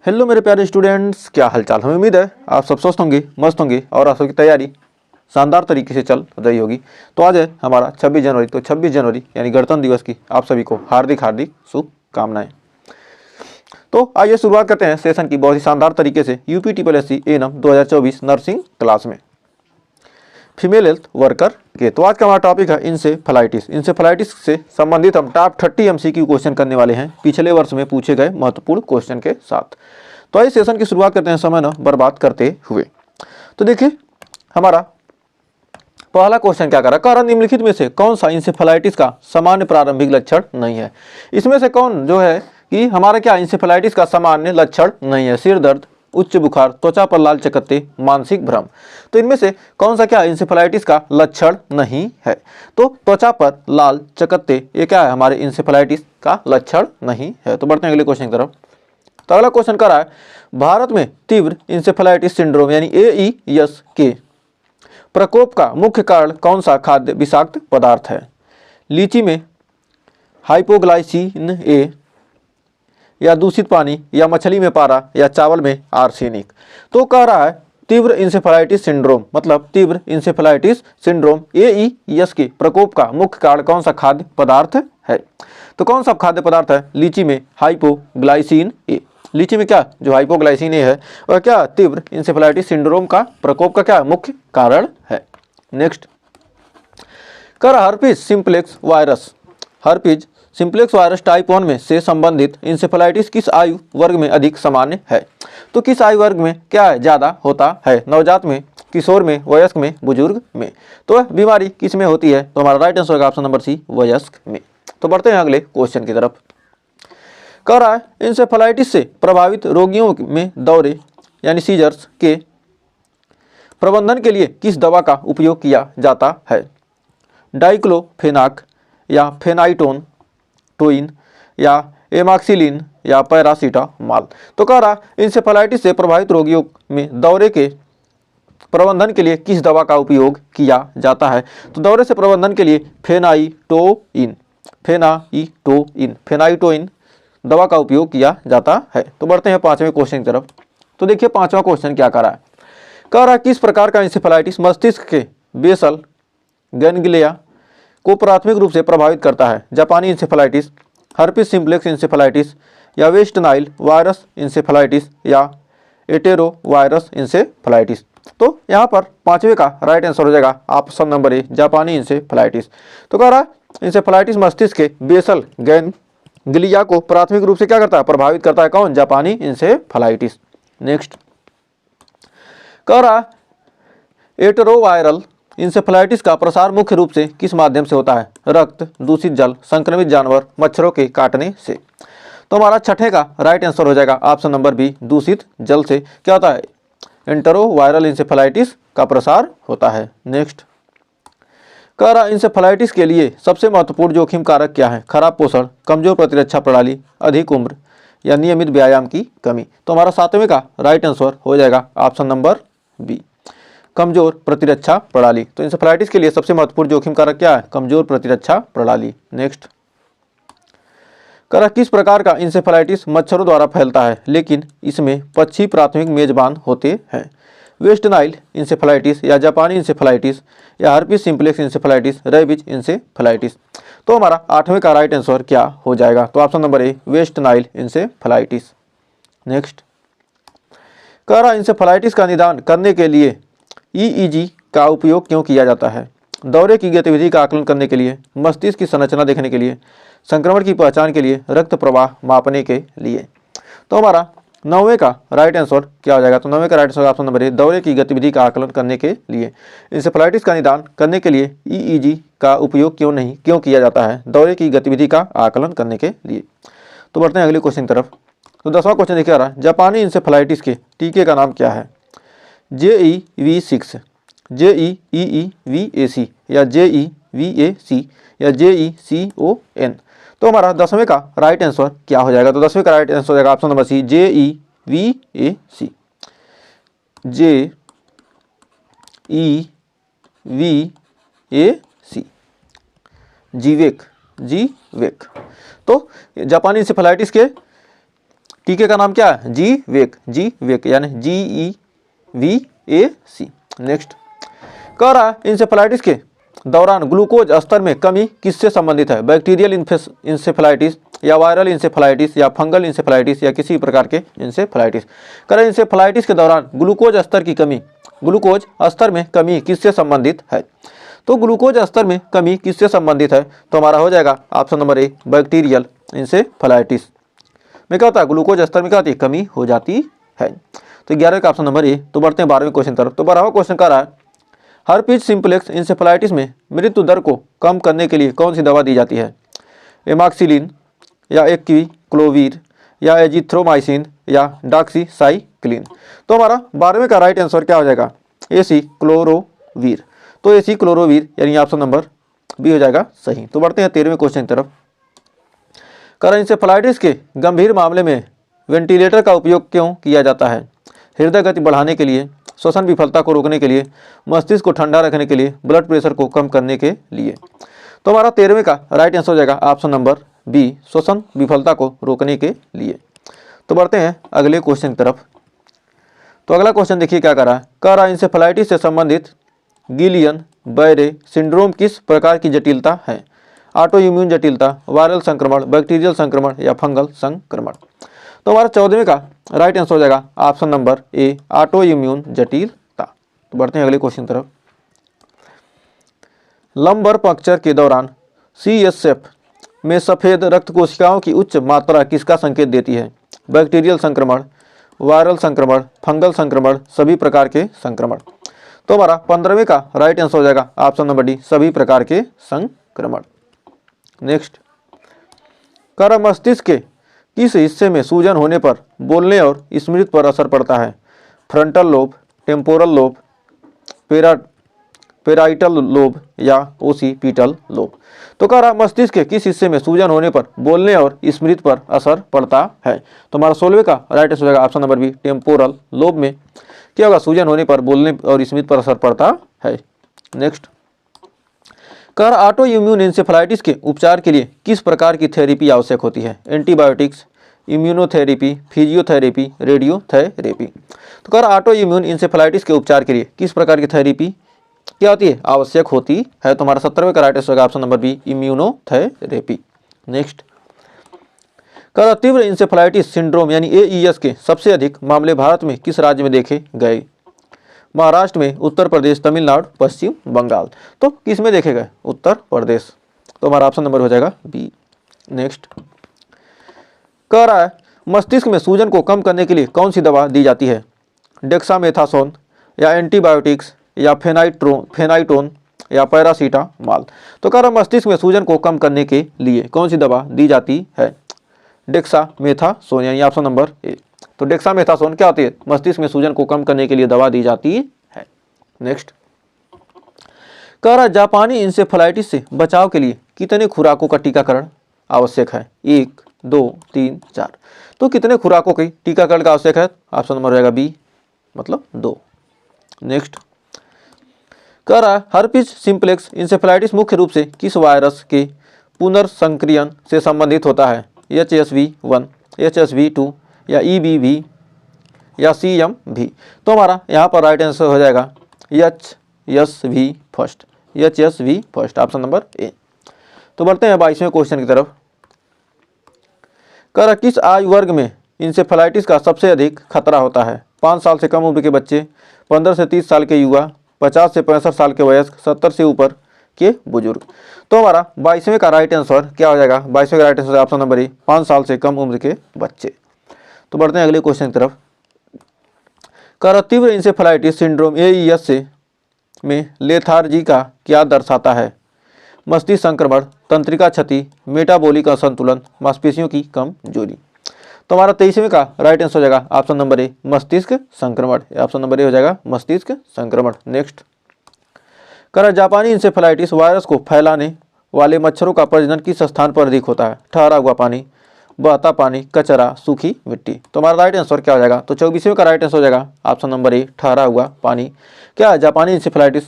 Hello मेरे प्यारे students, क्या हालचाल। हमें उम्मीद है आप सब स्वस्थ होंगे, मस्त होंगे और आप सबकी तैयारी शानदार तरीके से चल रही होगी। तो आज है हमारा 26 जनवरी। तो 26 जनवरी यानी गणतंत्र दिवस की आप सभी को हार्दिक हार्दिक शुभकामनाएं। तो आइए शुरुआत करते हैं सेशन की बहुत ही शानदार तरीके से UP TSSC ANM 2024 nursing class में फीमेल हेल्थ वर्कर के। तो आज का हमारा टॉपिक है इंसेफेलाइटिस। इंसेफेलाइटिस से संबंधित हम टॉप 30 MCQ क्वेश्चन करने वाले हैं पिछले वर्ष में पूछे गए महत्वपूर्ण क्वेश्चन के साथ। तो आइए सेशन की शुरुआत करते हैं समय न बर्बाद करते हुए। तो देखिए हमारा पहला क्वेश्चन क्या कर रहा है, कारण निम्नलिखित में से कौन सा इंसेफेलाइटिस का सामान्य प्रारंभिक लक्षण नहीं है। इसमें से कौन जो है कि हमारा क्या इंसेफेलाइटिस का सामान्य लक्षण नहीं है। सिर दर्द, उच्च बुखार, त्वचा पर लाल चकत्ते, मानसिक भ्रम। तो इनमें से कौन सा क्या इंसेफेलाइटिस का लक्षण नहीं है। तो त्वचा पर लाल चकत्ते ये क्या है, हमारे इंसेफेलाइटिस का लक्षण नहीं है। तो बढ़ते हैं अगले क्वेश्चन की तरफ। तो अगला क्वेश्चन कर रहा है, भारत में तीव्र इंसेफेलाइटिस सिंड्रोम यानी AES के प्रकोप का मुख्य कारण कौन सा खाद्य विषाक्त पदार्थ है। लीची में हाइपोग्लाइसिन A, या दूषित पानी, या मछली में पारा, या चावल में आर्सेनिक। तो कह रहा है तीव्र इंसेफेलाइटिस सिंड्रोम मतलब तीव्र इंसेफेलाइटिस सिंड्रोम AES के प्रकोप का मुख्य कारण कौन सा खाद्य पदार्थ है। तो कौन सा खाद्य पदार्थ है, लीची में हाइपोग्लाइसिन A। लीची में क्या जो हाइपोग्लाइसिन A है वह क्या तीव्र इंसेफेलाइटिस सिंड्रोम का प्रकोप का क्या मुख्य कारण है। नेक्स्ट कर herpes simplex virus. Herpes simplex virus type 1 में से संबंधित इंसेफेलाइटिस किस आयु वर्ग में अधिक सामान्य है। तो किस आयु वर्ग में क्या है ज्यादा होता है, नवजात में, किशोर में, वयस्क में, बुजुर्ग में। तो बीमारी किस में होती है, तो हमारा राइट आंसर होगा ऑप्शन नंबर सी, वयस्क में। तो बढ़ते हैं अगले क्वेश्चन की तरफ। कह रहा है इंसेफेलाइटिस से प्रभावित रोगियों में दौरे यानी सीजर्स के प्रबंधन के लिए किस दवा का उपयोग किया जाता है। डाइक्लोफेनाक, या फेनाइटोन टोइन, या एमाक्सिलिन, या पैरासीटामॉल। तो कह रहा इंसेफेलाइटिस से प्रभावित रोगियों में दौरे के प्रबंधन के लिए किस दवा का उपयोग किया जाता है। तो दौरे से प्रबंधन के लिए फेनाइटोइन दवा का उपयोग किया जाता है। तो बढ़ते हैं पांचवें क्वेश्चन की तरफ। तो देखिए पांचवा क्वेश्चन क्या कर रहा है, कह रहा किस प्रकार का इंसेफेलाइटिस मस्तिष्क के बेसल गैंग्लिया को प्राथमिक रूप से प्रभावित करता है। जापानी इंसेफेलाइटिस, हर्पिस सिंप्लेक्स इंसेफेलाइटिस, या वेस्ट नाइल वायरस इंसेफेलाइटिस, या एटेरो वायरस इंसेफेलाइटिस। तो यहाँ पर पांचवे का राइट आंसर हो जाएगा ऑप्शन नंबर ए, जापानी इंसेफेलाइटिस। तो कह रहा इंसेफेलाइटिस मस्तिष्क के बेसल गैंग्लिया को प्राथमिक रूप से क्या करता है, प्रभावित करता है। कौन, जापानी इंसेफेलाइटिस। नेक्स्ट कह रहा एटेरोवायरल इंसेफेलाइटिस का प्रसार मुख्य रूप से किस माध्यम से होता है। रक्त, दूषित जल, संक्रमित जानवर, मच्छरों के काटने से। तो हमारा छठे का राइट आंसर हो जाएगा ऑप्शन नंबर बी, दूषित जल से क्या होता है, एंटेरोवायरल इंसेफेलाइटिस का प्रसार होता है। नेक्स्ट कह रहा इंसेफेलाइटिस के लिए सबसे महत्वपूर्ण जोखिम कारक क्या है। खराब पोषण, कमजोर प्रतिरक्षा प्रणाली, अधिक उम्र, या नियमित व्यायाम की कमी। तो हमारा सातवें का राइट आंसर हो जाएगा ऑप्शन नंबर बी, कमजोर प्रतिरक्षा प्रणाली। तो इंसेफेलाइटिस के लिए सबसे महत्वपूर्ण जोखिम कारक क्या है, कमजोर प्रतिरक्षा प्रणाली। नेक्स्ट कह किस प्रकार का इंसेफेलाइटिस मच्छरों द्वारा फैलता है लेकिन इसमें पक्षी प्राथमिक मेजबान होते हैं। वेस्ट नाइल इंसेफेलाइटिस, या जापानी इंसेफेलाइटिस, या herpes simplex encephalitis, rabies encephalitis. तो हमारा आठवें का राइट आंसर क्या हो जाएगा, तो option number A, West Nile encephalitis. Next कह रहा इंसेफेलाइटिस का निदान करने के लिए EEG का उपयोग क्यों किया जाता है। दौरे की गतिविधि का आकलन करने के लिए, मस्तिष्क की संरचना देखने के लिए, संक्रमण की पहचान के लिए, रक्त प्रवाह मापने के लिए। तो हमारा नौवें का राइट आंसर क्या हो जाएगा, तो नौवें का right answer option number A, दौरे की गतिविधि का आकलन करने के लिए। इंसेफेलाइटिस का निदान करने के लिए EEG का उपयोग क्यों किया जाता है, दौरे की गतिविधि का आकलन करने के लिए। तो बढ़ते हैं अगले क्वेश्चन की तरफ। तो 10वां क्वेश्चन देखिए रहा है, जापानी इंसेफेलाइटिस के टीके का नाम क्या है। JEV6, JEEVAC, या JEVAC, या JECON। तो हमारा 10वें का राइट आंसर क्या हो जाएगा, तो 10वें का राइट आंसर हो जाएगा option number C, JEVAC, JEVAC, जीवेक। तो जापानी इंसेफेलाइटिस के टीके का नाम क्या है? जी-वेक यानी GEVAC। नेक्स्ट, कह रहा है इंसेफेलाइटिस के दौरान ग्लूकोज स्तर में कमी किससे संबंधित है? बैक्टीरियल इंसेफेलाइटिस या वायरल इंसेफेलाइटिस या फंगल इंसेफेलाइटिस या किसी प्रकार के इंसेफेलाइटिस। कह रहा है इंसेफेलाइटिस के दौरान ग्लूकोज स्तर में कमी किससे संबंधित है? तो ग्लूकोज स्तर में कमी किससे संबंधित है? तो हमारा हो जाएगा option number A, bacterial encephalitis में क्या होता है? ग्लूकोज स्तर में क्या होती है? कमी हो जाती है। तो 11 का ऑप्शन नंबर ए। तो बढ़ते हैं 12वें क्वेश्चन तरफ। तो 12वां क्वेश्चन कर रहा है हर्पिज सिंप्लेक्स इंसेफेलाइटिस में मृत्यु दर को कम करने के लिए कौन सी दवा दी जाती है? एमॉक्सिलिन या एक्विक्लोविर या एजिथ्रोमाइसिन या डॉक्सीसाइक्लिन। तो हमारा 12वें का राइट आंसर क्या हो जाएगा? एसिक्लोरोवीर। तो एसिक्लोरोवीर यानी ऑप्शन नंबर बी हो जाएगा सही। तो बढ़ते हैं 13वें क्वेश्चन की तरफ। इंसेफेलाइटिस के गंभीर मामले में वेंटिलेटर का उपयोग क्यों किया जाता है? हृदय गति बढ़ाने के लिए, श्वसन विफलता को रोकने के लिए, मस्तिष्क को ठंडा रखने के लिए, ब्लड प्रेशर को कम करने के लिए। तो हमारा 13वें का राइट आंसर हो जाएगा ऑप्शन नंबर बी, श्वसन विफलता को रोकने के लिए। तो बढ़ते हैं अगले क्वेश्चन की तरफ। तो अगला क्वेश्चन देखिए क्या कर रहा है इंसेफेलाइटिस से संबंधित गिलियन बैरे सिंड्रोम किस प्रकार की जटिलता है? ऑटो इम्यून जटिलता, वायरल संक्रमण, बैक्टीरियल संक्रमण या फंगल संक्रमण। तो हमारा 14वें का राइट आंसर हो जाएगा option number A, auto immune जटिलता। तो बढ़ते हैं अगले क्वेश्चन तरफ। लंबर पंक्चर के दौरान CSF में सफेद रक्त कोशिकाओं की उच्च मात्रा किसका संकेत देती है? बैक्टीरियल संक्रमण, वायरल संक्रमण, फंगल संक्रमण, सभी प्रकार के संक्रमण। तो हमारा 15वें का राइट आंसर हो जाएगा ऑप्शन नंबर डी, सभी प्रकार के संक्रमण। नेक्स्ट, मस्तिष्क के किस हिस्से में सूजन होने पर बोलने और स्मृति पर असर पड़ता है? Frontal lobe, temporal lobe, parietal lobe या ओसिपिटल लोब। तो कह रहा मस्तिष्क के किस हिस्से में सूजन होने पर बोलने और स्मृति पर असर पड़ता है? तो हमारा 16वें का राइट आंसर हो जाएगा option number B, temporal lobe में क्या होगा? सूजन होने पर बोलने और स्मृति पर असर पड़ता है। नेक्स्ट, कह रहा ऑटो इम्यून इंसेफेलाइटिस के उपचार के लिए किस प्रकार की थेरेपी आवश्यक होती है? Antibiotics, immunotherapy, physiotherapy, radiotherapy. तो कह रहा ऑटो इम्यून इंसेफेलाइटिस के उपचार के लिए किस प्रकार की थेरेपी क्या होती है? आवश्यक होती है। तो हमारा 17वें का राइट आंसर होगा option number B, immunotherapy. Next, कह रहा तीव्र इंसेफेलाइटिस सिंड्रोम यानी AES के सबसे अधिक मामले भारत में किस राज्य में देखे गए? महाराष्ट्र में, उत्तर प्रदेश, तमिलनाडु, पश्चिम बंगाल। तो किस में देखे गए? उत्तर प्रदेश। तो हमारा ऑप्शन नंबर हो जाएगा बी। नेक्स्ट, कह रहा है मस्तिष्क में सूजन को कम करने के लिए कौन सी दवा दी जाती है? डेक्सामेथासोन या एंटीबायोटिक्स या फेनाइटोन या पैरासीटामॉल। तो कह रहा मस्तिष्क में सूजन को कम करने के लिए कौन सी दवा दी जाती है? डेक्सामेथासोन यानी ऑप्शन नंबर ए। तो डेक्सामेथासोन क्या होती है? मस्तिष्क में सूजन को कम करने के लिए दवा दी जाती है। नेक्स्ट, कह रहा जापानी इंसेफेलाइटिस से बचाव के लिए कितने खुराकों का टीकाकरण आवश्यक है? 1, 2, 3, 4। तो कितने खुराकों के टीकाकरण का आवश्यक है? ऑप्शन नंबर हो जाएगा बी, मतलब 2। नेक्स्ट, कह रहा हर्पिज सिंप्लेक्स इंसेफेलाइटिस मुख्य रूप से किस वायरस के पुनर्संक्रियन से संबंधित होता है? HSV1, HSV2 या EBV या CMV। तो हमारा यहाँ पर राइट आंसर हो जाएगा HSV first, option number A. तो बढ़ते हैं 22वें क्वेश्चन की तरफ। कह रहा किस आयु वर्ग में इंसेफेलाइटिस का सबसे अधिक खतरा होता है? 5 साल से कम उम्र के बच्चे, 15 से 30 साल के युवा, 50 से 65 साल के वयस्क, 70 से ऊपर के बुजुर्ग। तो हमारा 22वें का राइट आंसर क्या हो जाएगा? 22वें का right answer option number A, 5 साल से कम उम्र के बच्चे। तो बढ़ते हैं अगले क्वेश्चन की तरफ। कह रहा तीव्र इंसेफेलाइटिस सिंड्रोम AES से में लेथार्जी का क्या दर्शाता है? मस्तिष्क संक्रमण, तंत्रिका क्षति, मेटाबॉलिक असंतुलन, मांसपेशियों की कमजोरी। तो हमारा 23वें का राइट आंसर हो जाएगा ऑप्शन नंबर ए, मस्तिष्क संक्रमण। ऑप्शन नंबर ए हो जाएगा मस्तिष्क संक्रमण। नेक्स्ट, कह रहा जापानी इंसेफेलाइटिस वायरस को फैलाने वाले मच्छरों का प्रजनन किस स्थान पर अधिक होता है? ठहरा हुआ पानी, बहता पानी, कचरा, सूखी मिट्टी। तो हमारा राइट आंसर क्या हो जाएगा? तो 24वें का राइट आंसर हो जाएगा ऑप्शन नंबर ए, ठहरा हुआ पानी। क्या है? जापानी इंसेफेलाइटिस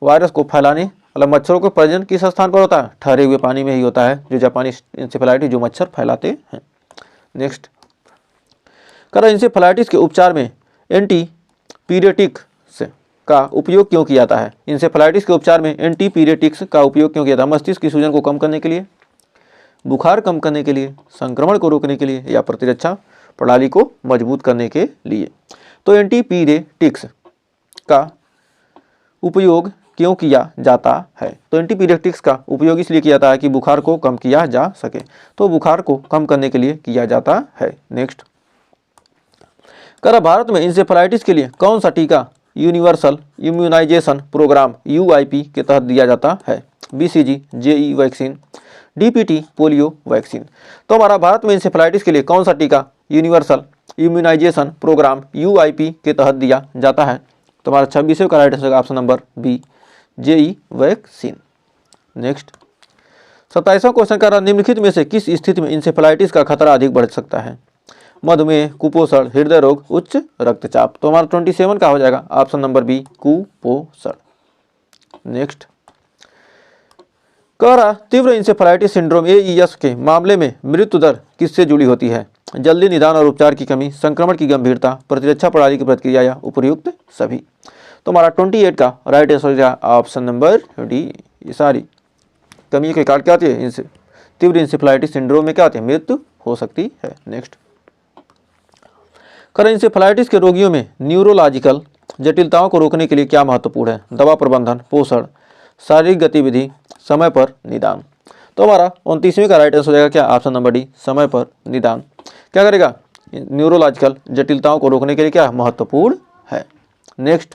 वायरस को फैलाने मतलब मच्छरों को प्रजनन किस स्थान पर होता है? ठहरे हुए पानी में ही होता है, जो जापानी इंसेफेलाइटिस जो मच्छर फैलाते हैं। नेक्स्ट, कह रहा इंसेफेलाइटिस के उपचार में एंटीपीरेटिक्स का उपयोग क्यों किया जाता है? इंसेफेलाइटिस के उपचार में एंटीपीरेटिक्स का उपयोग क्यों किया जाता है? मस्तिष्क की सूजन को कम करने के लिए, बुखार कम करने के लिए, संक्रमण को रोकने के लिए, या प्रतिरक्षा प्रणाली को मजबूत करने के लिए। तो एंटीपीरेटिक्स का उपयोग क्यों किया जाता है? तो एंटीपीरेटिक्स का उपयोग इसलिए किया जाता है कि बुखार को कम किया जा सके, तो बुखार को कम करने के लिए किया जाता है। नेक्स्ट, कह रहा भारत में इंसेफेलाइटिस के लिए कौन सा टीका यूनिवर्सल इम्यूनाइजेशन प्रोग्राम यूआईपी के तहत दिया जाता है? BCG, JE vaccine, DPT, polio vaccine. तो हमारा भारत में इंसेफेलाइटिस के लिए कौन सा टीका यूनिवर्सल इम्यूनाइजेशन प्रोग्राम यूआईपी के तहत दिया जाता है? तो हमारा 26वें का right answer option number B, JE vaccine. Next, 27वां क्वेश्चन कह रहा निम्नलिखित में से किस स्थिति में इंसेफेलाइटिस का खतरा अधिक बढ़ सकता है? मधुमेह, कुपोषण, हृदय रोग, उच्च रक्तचाप। तो हमारा 27 का हो जाएगा ऑप्शन नंबर बी, कुपोषण। नेक्स्ट, कह रहा तीव्र इंसेफेलाइटिस सिंड्रोम एईएस के मामले में मृत्यु दर किससे जुड़ी होती है? जल्दी निदान और उपचार की कमी, संक्रमण की गंभीरता, प्रतिरक्षा प्रणाली की प्रतिक्रिया, या उपयुक्त सभी। तो हमारा 28 का right answer option number D. ये सारी कमी के कारण क्या आती है? इनसे तीव्र इंसेफेलाइटिस सिंड्रोम में क्या आती है? मृत्यु हो सकती है। नेक्स्ट, कर इंसेफेलाइटिस के रोगियों में न्यूरोलॉजिकल जटिलताओं को रोकने के लिए क्या महत्वपूर्ण है? दवा प्रबंधन, पोषण, शारीरिक गतिविधि, समय पर निदान। तो हमारा 29वें का राइट आंसर हो जाएगा क्या? ऑप्शन नंबर डी, समय पर निदान। क्या करेगा? न्यूरोलॉजिकल जटिलताओं को रोकने के लिए क्या महत्वपूर्ण है। नेक्स्ट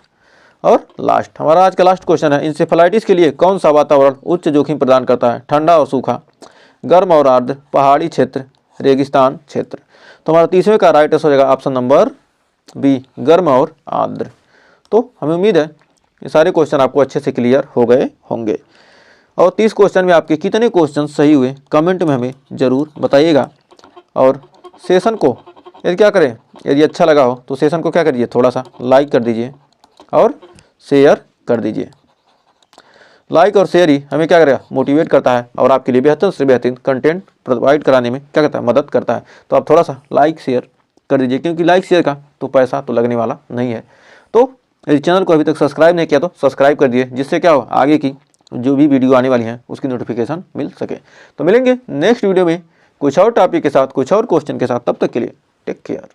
और लास्ट, हमारा आज का लास्ट क्वेश्चन है इंसेफेलाइटिस के लिए कौन सा वातावरण उच्च जोखिम प्रदान करता है? ठंडा और सूखा, गर्म और आर्द्र, पहाड़ी क्षेत्र, रेगिस्तान क्षेत्र। तो हमारा 30वें का राइट आंसर हो जाएगा ऑप्शन नंबर बी, गर्म और आर्द्र। तो हमें उम्मीद है ये सारे क्वेश्चन आपको अच्छे से क्लियर हो गए होंगे। और 30 क्वेश्चन में आपके कितने क्वेश्चन सही हुए कमेंट में हमें ज़रूर बताइएगा। और सेशन को यदि क्या करें, यदि अच्छा लगा हो तो सेशन को क्या करिए, थोड़ा सा लाइक कर दीजिए और शेयर कर दीजिए। लाइक और शेयर ही हमें क्या करेगा? मोटिवेट करता है और आपके लिए बेहतर से बेहतरीन कंटेंट प्रोवाइड कराने में क्या करता है? मदद करता है। तो आप थोड़ा सा लाइक शेयर कर दीजिए, क्योंकि लाइक शेयर का तो पैसा तो लगने वाला नहीं है। तो यदि चैनल को अभी तक सब्सक्राइब नहीं किया तो सब्सक्राइब कर दिए, जिससे क्या हो आगे की जो भी वीडियो आने वाली हैं उसकी नोटिफिकेशन मिल सके। तो मिलेंगे नेक्स्ट वीडियो में कुछ और टॉपिक के साथ, कुछ और क्वेश्चन के साथ। तब तक के लिए टेक केयर।